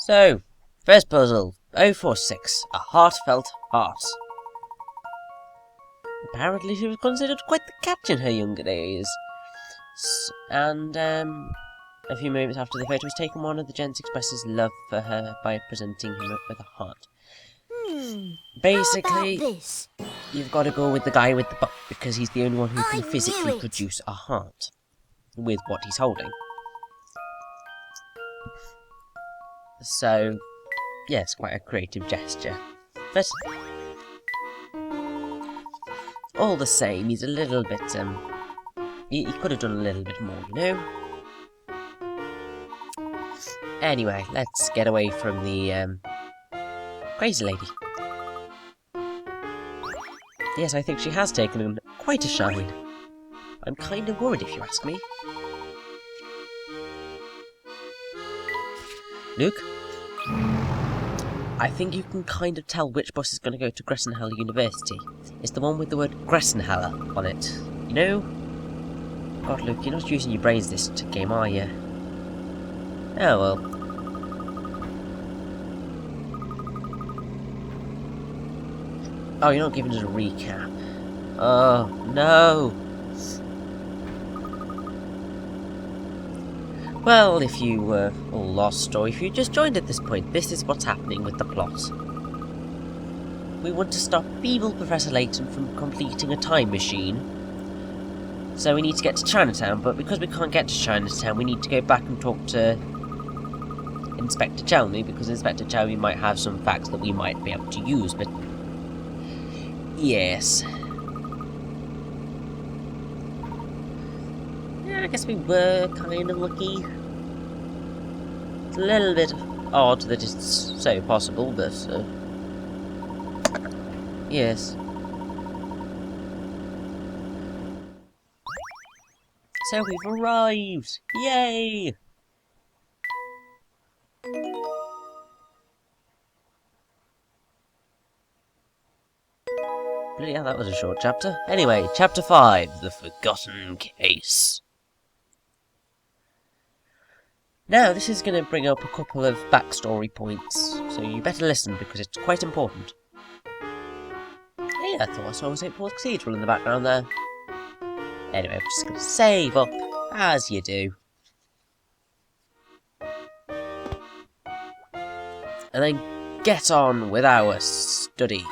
So, first puzzle, 046, a heartfelt heart. Apparently she was considered quite the catch in her younger days. And, a few moments after the photo was taken, one of the gents expresses love for her by presenting him with a heart. Basically, you've got to go with the guy with the butt, because he's the only one who can physically produce a heart with what he's holding. So, yes, quite a creative gesture. But all the same, he's a little bit, he could have done a little bit more, you know? Anyway, let's get away from the, crazy lady. Yes, I think she has taken quite a shine. I'm kind of worried, if you ask me. Luke? I think you can kind of tell which bus is going to go to Gressenhaller University. It's the one with the word Gressenhaller on it. You know? God, Luke, you're not using your brains this game, are you? Oh, well. Oh, you're not giving us a recap. Oh, no! Well, if you were all lost, or if you just joined at this point, this is what's happening with the plot. We want to stop evil Professor Layton from completing a time machine. So we need to get to Chinatown, but because we can't get to Chinatown, we need to go back and talk to Inspector Chelmy, because Inspector Chelmy might have some facts that we might be able to use, but... yes. Yeah, I guess we were kind of lucky. It's a little bit odd that it's so possible, but... yes. So we've arrived! Yay! Bloody hell, that was a short chapter. Anyway, chapter 5, The Forgotten Case. Now, this is going to bring up a couple of backstory points, so you better listen because it's quite important. Hey, I thought I saw St. Paul's Cathedral in the background there. Anyway, I'm just going to save up, as you do. And then get on with our study.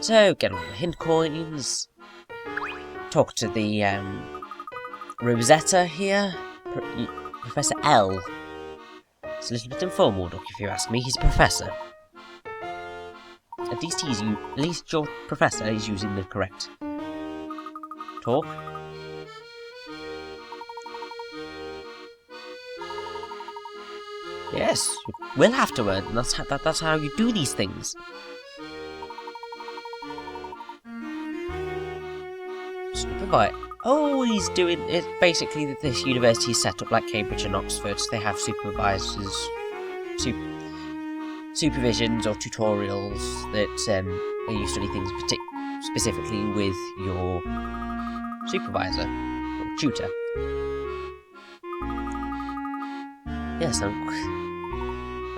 So, get all the hint coins. Talk to the, Rosetta here. Professor L. It's a little bit informal, Doc, if you ask me. He's a professor. At least your professor is using the correct talk. Yes, you will have to learn, and that's how you do these things. Supervise. Oh, he's doing it. Basically, this university is set up like Cambridge and Oxford. They have supervisors, supervisions or tutorials that you study things specifically with your supervisor or tutor. Yes,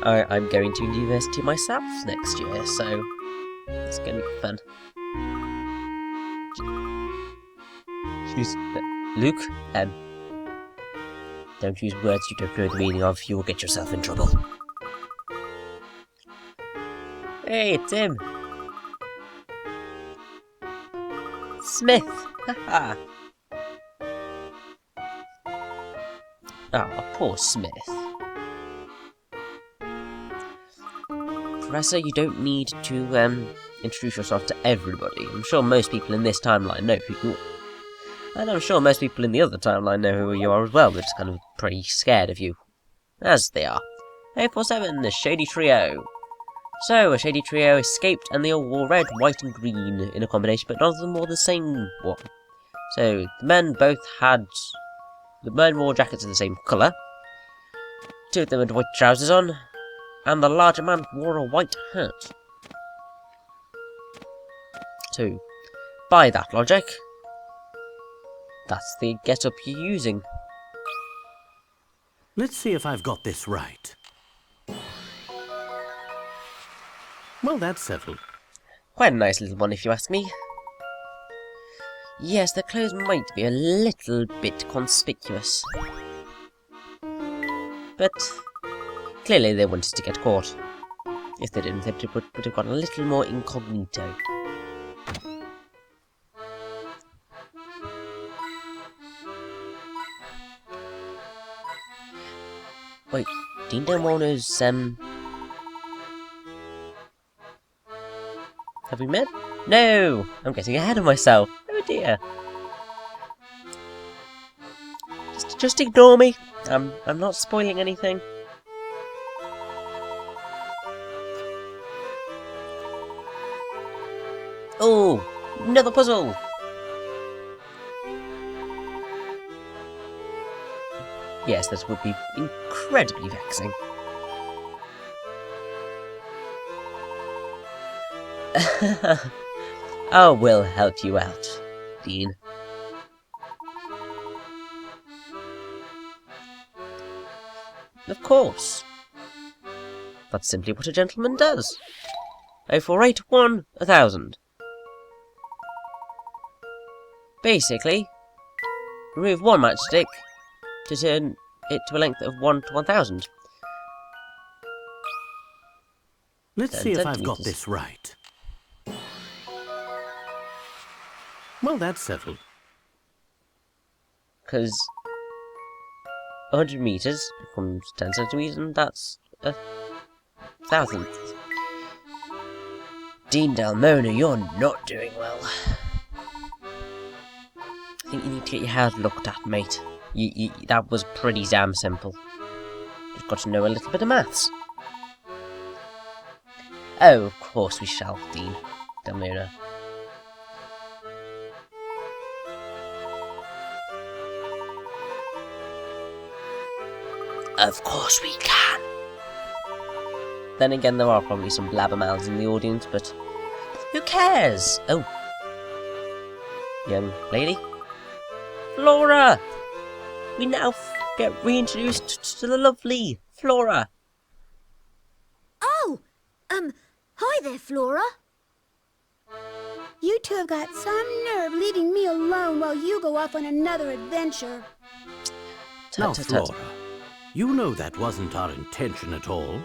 I'm going to university myself next year, so it's going to be fun. Luke, don't use words you don't know the meaning of, you will get yourself in trouble. Hey, it's him! Smith! Haha! Oh, poor Smith. Professor, you don't need to, introduce yourself to everybody. I'm sure most people in this timeline know who you are. And I'm sure most people in the other timeline know who you are as well, they're just kind of pretty scared of you. As they are. 847, the Shady Trio. So, a Shady Trio escaped and they all wore red, white and green in a combination, but none of them wore the same one. So, the men wore jackets of the same colour. Two of them had white trousers on, and the larger man wore a white hat. So, by that logic, that's the get-up you're using. Let's see if I've got this right. Well, that's settled. Quite a nice little one, if you ask me. Yes, the clothes might be a little bit conspicuous. But clearly they wanted to get caught. If they didn't, they would have gone a little more incognito. Wait, Dean Delmono's, have we met? No! I'm getting ahead of myself. Oh dear. Just ignore me. I'm not spoiling anything. Oh, another puzzle. Yes, this would be incredibly vexing. Oh, we'll help you out, Dean. Of course. That's simply what a gentleman does. 0481 1000. Basically, remove one matchstick to turn it to a length of 1 to 1000. Let's see if I've got this right. Well, that's settled. Because 100 meters becomes 10 centimeters, and that's 1,000. Dean Dalmona, you're not doing well. I think you need to get your hair looked at, mate. That was pretty damn simple. You've got to know a little bit of maths. Oh, of course we shall, Dean Dalmona. Of course we can. Then again, there are probably some blabbermouths in the audience, but who cares? Oh. Young lady? Flora! We now get reintroduced to the lovely Flora. Oh! Hi there, Flora. You two have got some nerve leaving me alone while you go off on another adventure. Now, Flora, you know that wasn't our intention at all.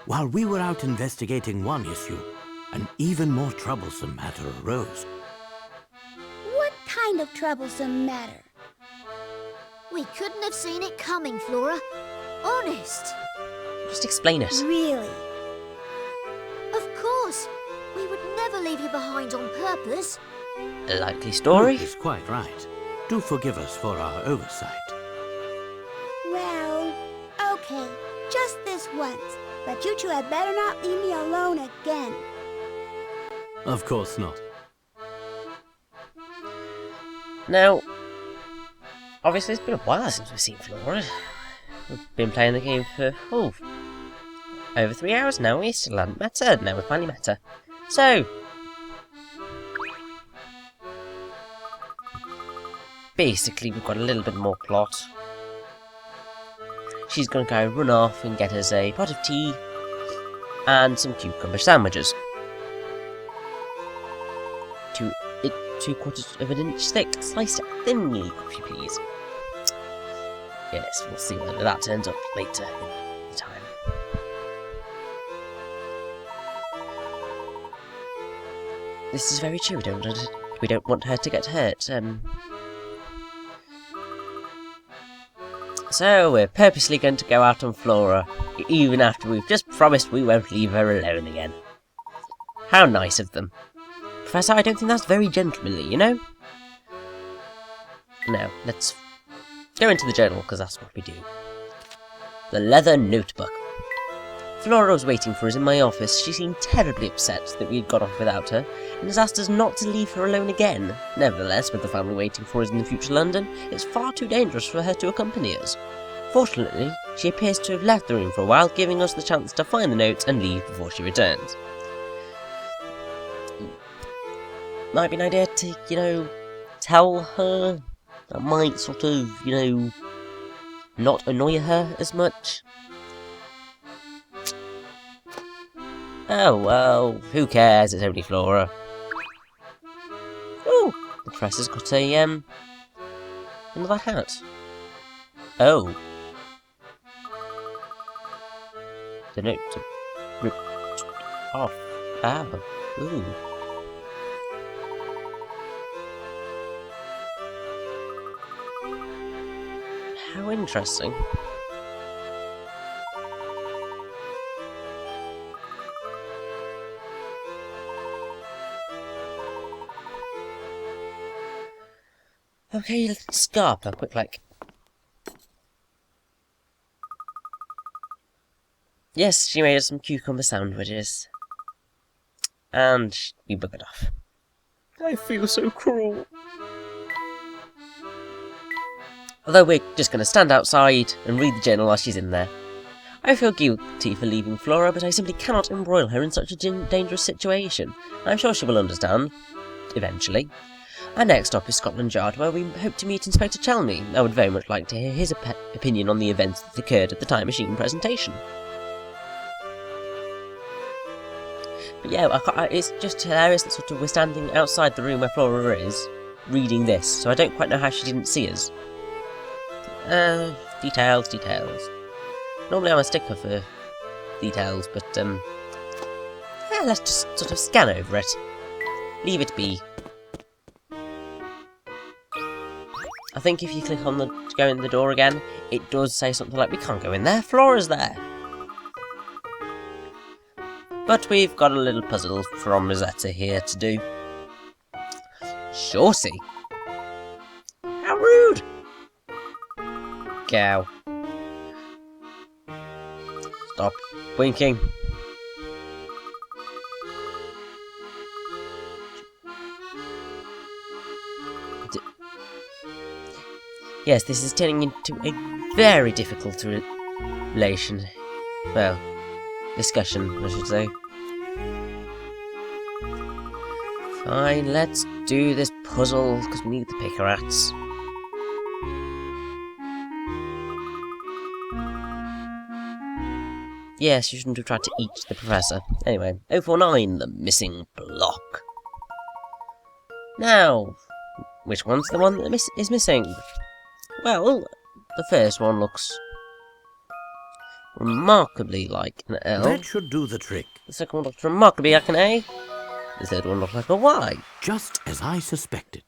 While we were out investigating one issue, an even more troublesome matter arose. What kind of troublesome matter? We couldn't have seen it coming, Flora. Honest. Just explain it. Really? Of course. We would never leave you behind on purpose. A likely story? Luke is quite right. Do forgive us for our oversight. Well, okay. Just this once. But you two had better not leave me alone again. Of course not. Now, obviously it's been a while since we've seen Flora. We've been playing the game for, over 3 hours now. We still haven't met her. Now we finally met her. So, basically we've got a little bit more plot. She's going to go run off and get us a pot of tea and some cucumber sandwiches. 2/4 of an inch thick, sliced thinly, if you please. Yes, we'll see whether that turns up later in the time. This is very true. We don't want her to get hurt. So we're purposely going to go out on Flora, even after we've just promised we won't leave her alone again. How nice of them. Professor, I don't think that's very gentlemanly, you know? No, let's go into the journal, because that's what we do. The leather notebook. Flora was waiting for us in my office. She seemed terribly upset that we had got off without her, and has asked us not to leave her alone again. Nevertheless, with the family waiting for us in the future London, it's far too dangerous for her to accompany us. Fortunately, she appears to have left the room for a while, giving us the chance to find the notes and leave before she returns. Might be an idea to, tell her. That might sort of, not annoy her as much. Oh, well, who cares? It's only Flora. Oh, the Professor's got a, another hat. Oh. The note ripped off. Oh. Ooh. How interesting. Okay, let's go up a quick like. Yes, she made us some cucumber sandwiches. And we buggered off. I feel so cruel. Although we're just going to stand outside and read the journal while she's in there. I feel guilty for leaving Flora, but I simply cannot embroil her in such a dangerous situation. I'm sure she will understand. Eventually. Our next stop is Scotland Yard, where we hope to meet Inspector Chelney. I would very much like to hear his opinion on the events that occurred at the time machine presentation. But yeah, it's just hilarious that sort of we're standing outside the room where Flora is, reading this, so I don't quite know how she didn't see us. Details. Normally I'm a sticker for details, but yeah, let's just sort of scan over it. Leave it be. I think if you click on to go in the door again, it does say something like, we can't go in there, Flora's there. But we've got a little puzzle from Rosetta here to do. Shorty? How rude! Cow. Stop winking. Yes, this is turning into a very difficult relation. Well, discussion, I should say. Fine, let's do this puzzle, because we need the pick-a-rats. Yes, you shouldn't have tried to eat the Professor. Anyway, 049, the missing block. Now, which one's the one that is missing? Well, the first one looks remarkably like an L. That should do the trick. The second one looks remarkably like an A. The third one looks like a Y. Just as I suspected.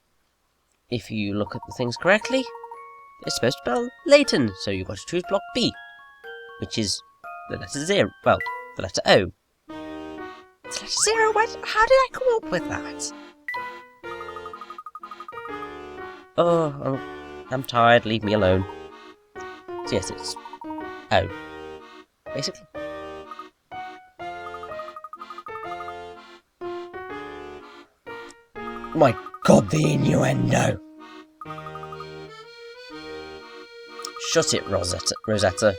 If you look at the things correctly, it's supposed to spell Layton, so you've got to choose block B, which is the letter 0. Well, the letter O. The letter 0? How did I come up with that? Oh, I'm tired, leave me alone. So yes, it's O, basically. My God, the innuendo! Shut it, Rosetta.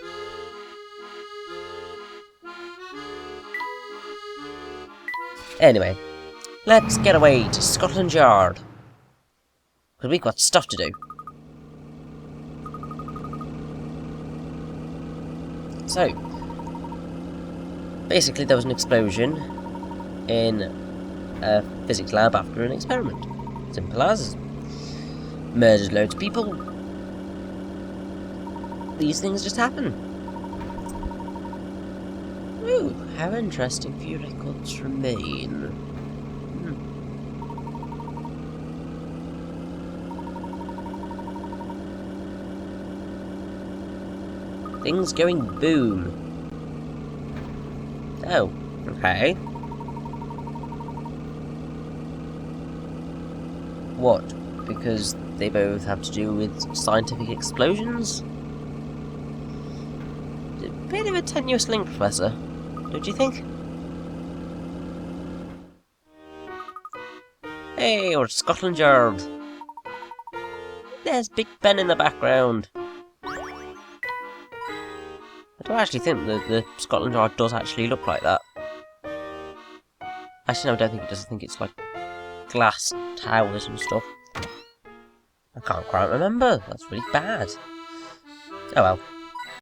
Anyway, let's get away to Scotland Yard. Because we've got stuff to do. So, basically there was an explosion in a physics lab after an experiment. Simple as. Murdered loads of people. These things just happen. Ooh, how interesting. Few records remain. Things going boom. Oh, okay. What? Because they both have to do with scientific explosions? A bit of a tenuous link, Professor, don't you think? Hey, we're at Scotland Yard. There's Big Ben in the background. I don't actually think that the Scotland Yard does actually look like that. Actually, no, I don't think it does. I think it's like glass towers and stuff. I can't quite remember. That's really bad. Oh well.